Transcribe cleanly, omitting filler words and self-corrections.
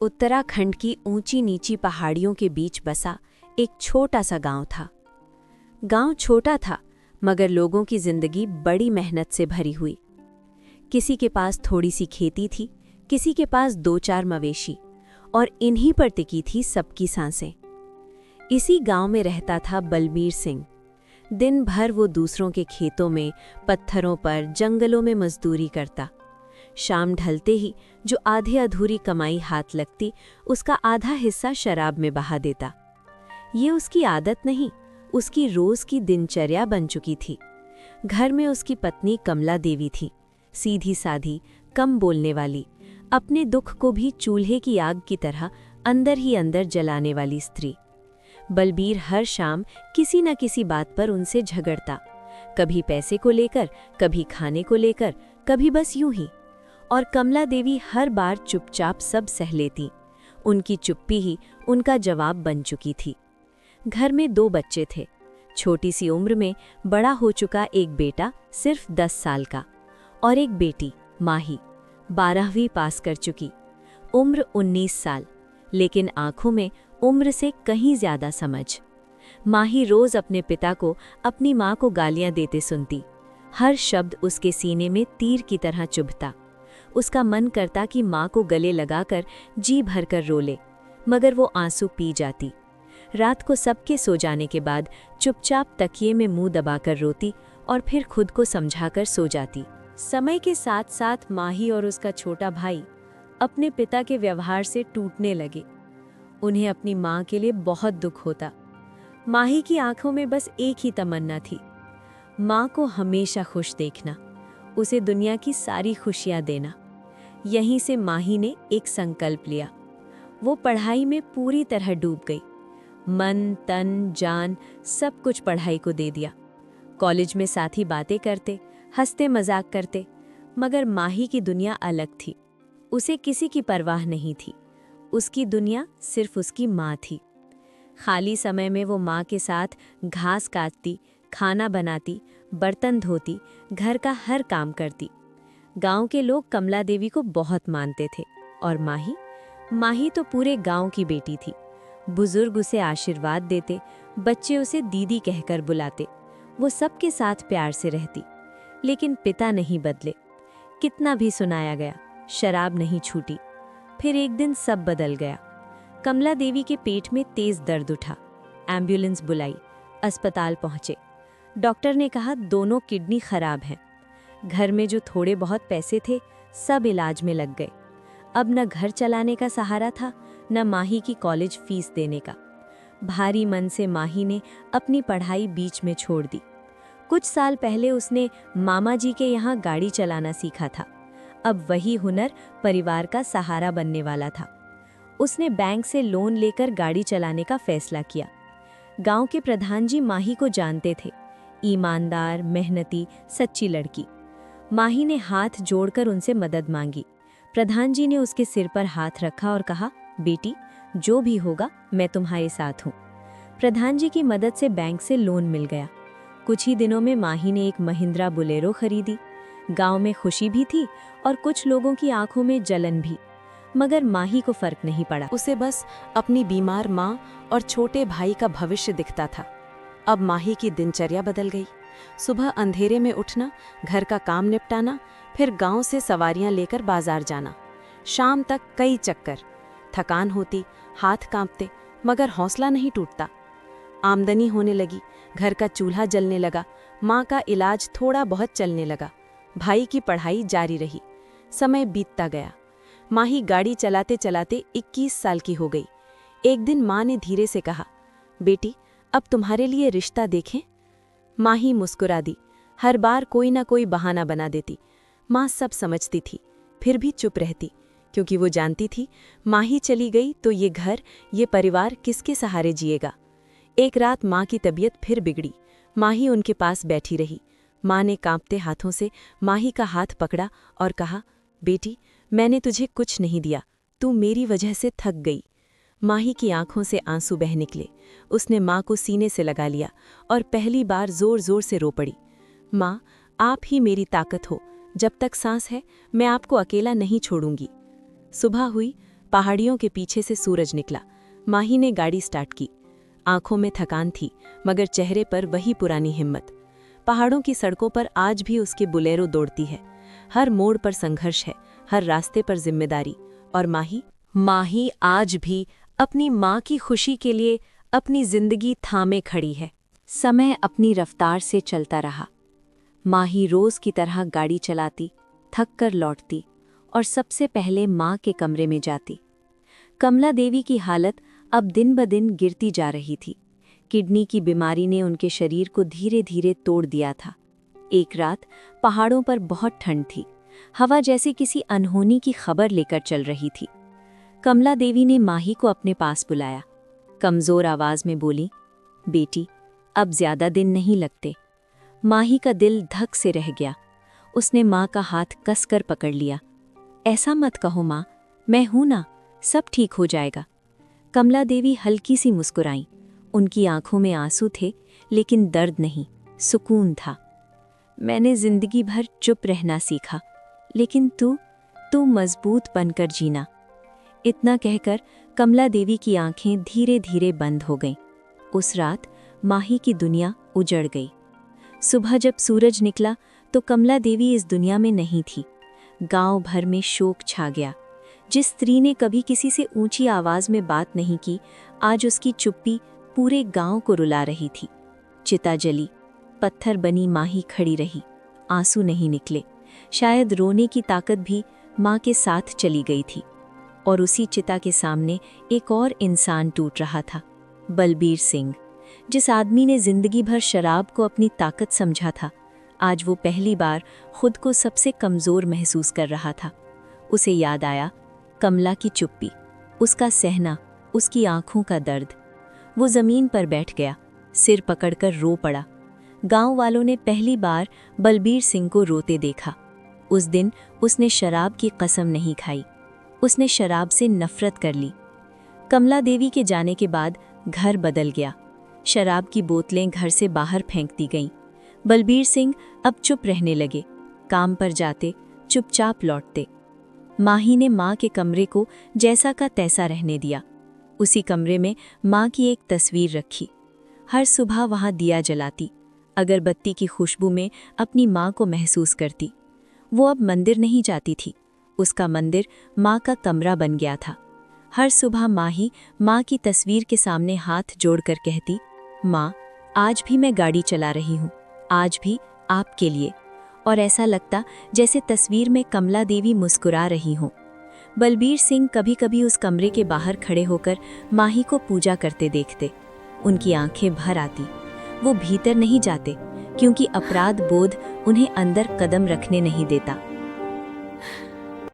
उत्तराखंड की ऊंची नीची पहाड़ियों के बीच बसा एक छोटा सा गांव था। गांव छोटा था मगर लोगों की जिंदगी बड़ी मेहनत से भरी हुई। किसी के पास थोड़ी सी खेती थी, किसी के पास 2-4 मवेशी, और इन्हीं पर टिकी थी सबकी सांसें। इसी गांव में रहता था बलबीर सिंह। दिन भर वो दूसरों के खेतों में, पत्थरों पर, जंगलों में मजदूरी करता। शाम ढलते ही जो आधी अधूरी कमाई हाथ लगती, उसका आधा हिस्सा शराब में बहा देता। ये उसकी आदत नहीं, उसकी रोज की दिनचर्या बन चुकी थी। घर में उसकी पत्नी कमला देवी थी, सीधी साधी, कम बोलने वाली, अपने दुख को भी चूल्हे की आग की तरह अंदर ही अंदर जलाने वाली स्त्री। बलबीर हर शाम किसी न किसी बात पर उनसे झगड़ता, कभी पैसे को लेकर, कभी खाने को लेकर, कभी बस यूं ही। और कमला देवी हर बार चुपचाप सब सह लेती। उनकी चुप्पी ही उनका जवाब बन चुकी थी। घर में 2 बच्चे थे। छोटी सी उम्र में बड़ा हो चुका एक बेटा सिर्फ 10 साल का, और एक बेटी माही 12वीं पास कर चुकी। उम्र 19 साल, लेकिन आंखों में उम्र से कहीं ज्यादा समझ। माही रोज अपने पिता को, अपनी माँ को गालियां देते सुनती। हर शब्द उसके सीने में तीर की तरह चुभता। उसका मन करता कि माँ को गले लगाकर जी भरकर रो ले, मगर वो आंसू पी जाती। रात को सबके सो जाने के बाद चुपचाप तकिए में मुंह दबाकर रोती और फिर खुद को समझाकर सो जाती। समय के साथ साथ माही और उसका छोटा भाई अपने पिता के व्यवहार से टूटने लगे। उन्हें अपनी माँ के लिए बहुत दुख होता। माही की आंखों में बस एक ही तमन्ना थी, माँ को हमेशा खुश देखना, उसे दुनिया की सारी खुशियाँ देना। यहीं से माही ने एक संकल्प लिया। वो पढ़ाई में पूरी तरह डूब गई। मन, तन, जान सब कुछ पढ़ाई को दे दिया। कॉलेज में साथी बातें करते, हंसते मजाक करते, मगर माही की दुनिया अलग थी। उसे किसी की परवाह नहीं थी। उसकी दुनिया सिर्फ उसकी माँ थी। खाली समय में वो माँ के साथ घास काटती, खाना बनाती, बर्तन धोती, घर का हर काम करती। गांव के लोग कमला देवी को बहुत मानते थे, और माही तो पूरे गांव की बेटी थी। बुजुर्ग उसे आशीर्वाद देते, बच्चे उसे दीदी कहकर बुलाते। वो सबके साथ प्यार से रहती। लेकिन पिता नहीं बदले। कितना भी सुनाया गया, शराब नहीं छूटी। फिर एक दिन सब बदल गया। कमला देवी के पेट में तेज दर्द उठा। एम्बुलेंस बुलाई, अस्पताल पहुंचे। डॉक्टर ने कहा दोनों किडनी खराब हैं। घर में जो थोड़े बहुत पैसे थे, सब इलाज में लग गए। अब न घर चलाने का सहारा था, न माही की कॉलेज फीस देने का। भारी मन से माही ने अपनी पढ़ाई बीच में छोड़ दी। कुछ साल पहले उसने मामा जी के यहाँ गाड़ी चलाना सीखा था। अब वही हुनर परिवार का सहारा बनने वाला था। उसने बैंक से लोन लेकर गाड़ी चलाने का फैसला किया। गांव के प्रधान जी माही को जानते थे, ईमानदार, मेहनती, सच्ची लड़की। माही ने हाथ जोड़कर उनसे मदद मांगी। प्रधान जी ने उसके सिर पर हाथ रखा और कहा, बेटी, जो भी होगा मैं तुम्हारे साथ हूँ। प्रधान जी की मदद से बैंक से लोन मिल गया। कुछ ही दिनों में माही ने एक महिंद्रा बुलेरो खरीदी। गांव में खुशी भी थी और कुछ लोगों की आंखों में जलन भी, मगर माही को फर्क नहीं पड़ा। उसे बस अपनी बीमार माँ और छोटे भाई का भविष्य दिखता था। अब माही की दिनचर्या बदल गई। सुबह अंधेरे में उठना, घर का काम निपटाना, फिर गांव से सवारियां लेकर बाजार जाना। शाम तक कई चक्कर। थकान होती, हाथ कांपते, मगर हौसला नहीं टूटता। आमदनी होने लगी, घर का चूल्हा जलने लगा, माँ का इलाज थोड़ा बहुत चलने लगा, भाई की पढ़ाई जारी रही। समय बीतता गया। माही गाड़ी चलाते चलाते 21 साल की हो गई। एक दिन माँ ने धीरे से कहा, बेटी, अब तुम्हारे लिए रिश्ता देखें। माही मुस्कुरा दी। हर बार कोई ना कोई बहाना बना देती। माँ सब समझती थी, फिर भी चुप रहती, क्योंकि वो जानती थी माही चली गई तो ये घर, ये परिवार किसके सहारे जिएगा। एक रात माँ की तबीयत फिर बिगड़ी। माही उनके पास बैठी रही। माँ ने कांपते हाथों से माही का हाथ पकड़ा और कहा, बेटी, मैंने तुझे कुछ नहीं दिया, तू मेरी वजह से थक गई। माही की आंखों से आंसू बह निकले। उसने माँ को सीने से लगा लिया और पहली बार जोर जोर से रो पड़ी। माँ, आप ही मेरी ताकत हो। जब तक सांस है मैं आपको अकेला नहीं छोड़ूंगी। सुबह हुई, पहाड़ियों के पीछे से सूरज निकला। माही ने गाड़ी स्टार्ट की। आंखों में थकान थी, मगर चेहरे पर वही पुरानी हिम्मत। पहाड़ों की सड़कों पर आज भी उसके बुलेरो दौड़ती है। हर मोड़ पर संघर्ष है, हर रास्ते पर जिम्मेदारी। और माही आज भी अपनी माँ की खुशी के लिए अपनी जिंदगी थामे खड़ी है। समय अपनी रफ्तार से चलता रहा। माही रोज की तरह गाड़ी चलाती, थक कर लौटती और सबसे पहले माँ के कमरे में जाती। कमला देवी की हालत अब दिन ब दिन गिरती जा रही थी। किडनी की बीमारी ने उनके शरीर को धीरे धीरे तोड़ दिया था। एक रात पहाड़ों पर बहुत ठंड थी। हवा जैसे किसी अनहोनी की खबर लेकर चल रही थी। कमला देवी ने माही को अपने पास बुलाया। कमजोर आवाज में बोली, बेटी, अब ज्यादा दिन नहीं लगते। माही का दिल धक से रह गया। उसने माँ का हाथ कसकर पकड़ लिया। ऐसा मत कहो माँ, मैं हूं ना, सब ठीक हो जाएगा। कमला देवी हल्की सी मुस्कुराई। उनकी आंखों में आंसू थे, लेकिन दर्द नहीं, सुकून था। मैंने जिंदगी भर चुप रहना सीखा, लेकिन तू मजबूत बनकर जीना। इतना कहकर कमला देवी की आंखें धीरे धीरे बंद हो गईं। उस रात माही की दुनिया उजड़ गई। सुबह जब सूरज निकला तो कमला देवी इस दुनिया में नहीं थी। गांव भर में शोक छा गया। जिस स्त्री ने कभी किसी से ऊंची आवाज में बात नहीं की, आज उसकी चुप्पी पूरे गांव को रुला रही थी। चिता जली, पत्थर बनी माही खड़ी रही। आंसू नहीं निकले। शायद रोने की ताकत भी माँ के साथ चली गई थी। और उसी चिता के सामने एक और इंसान टूट रहा था, बलबीर सिंह। जिस आदमी ने जिंदगी भर शराब को अपनी ताकत समझा था, आज वो पहली बार खुद को सबसे कमज़ोर महसूस कर रहा था। उसे याद आया कमला की चुप्पी, उसका सहना, उसकी आंखों का दर्द। वो ज़मीन पर बैठ गया, सिर पकड़कर रो पड़ा। गांव वालों ने पहली बार बलबीर सिंह को रोते देखा। उस दिन उसने शराब की कसम नहीं खाई, उसने शराब से नफरत कर ली। कमला देवी के जाने के बाद घर बदल गया। शराब की बोतलें घर से बाहर फेंक दी गईं। बलबीर सिंह अब चुप रहने लगे, काम पर जाते, चुपचाप लौटते। माही ने माँ के कमरे को जैसा का तैसा रहने दिया। उसी कमरे में माँ की एक तस्वीर रखी। हर सुबह वहाँ दिया जलाती, अगरबत्ती की खुशबू में अपनी माँ को महसूस करती। वो अब मंदिर नहीं जाती थी, उसका मंदिर माँ का कमरा बन गया था। हर सुबह माही माँ की तस्वीर के सामने हाथ जोड़कर कहती, माँ, आज भी मैं गाड़ी चला रही हूँ, आज भी आपके लिए। और ऐसा लगता जैसे तस्वीर में कमला देवी मुस्कुरा रही हों। बलबीर सिंह कभी कभी उस कमरे के बाहर खड़े होकर माही को पूजा करते देखते। उनकी आंखें भर आती। वो भीतर नहीं जाते, क्योंकि अपराध बोध उन्हें अंदर कदम रखने नहीं देता।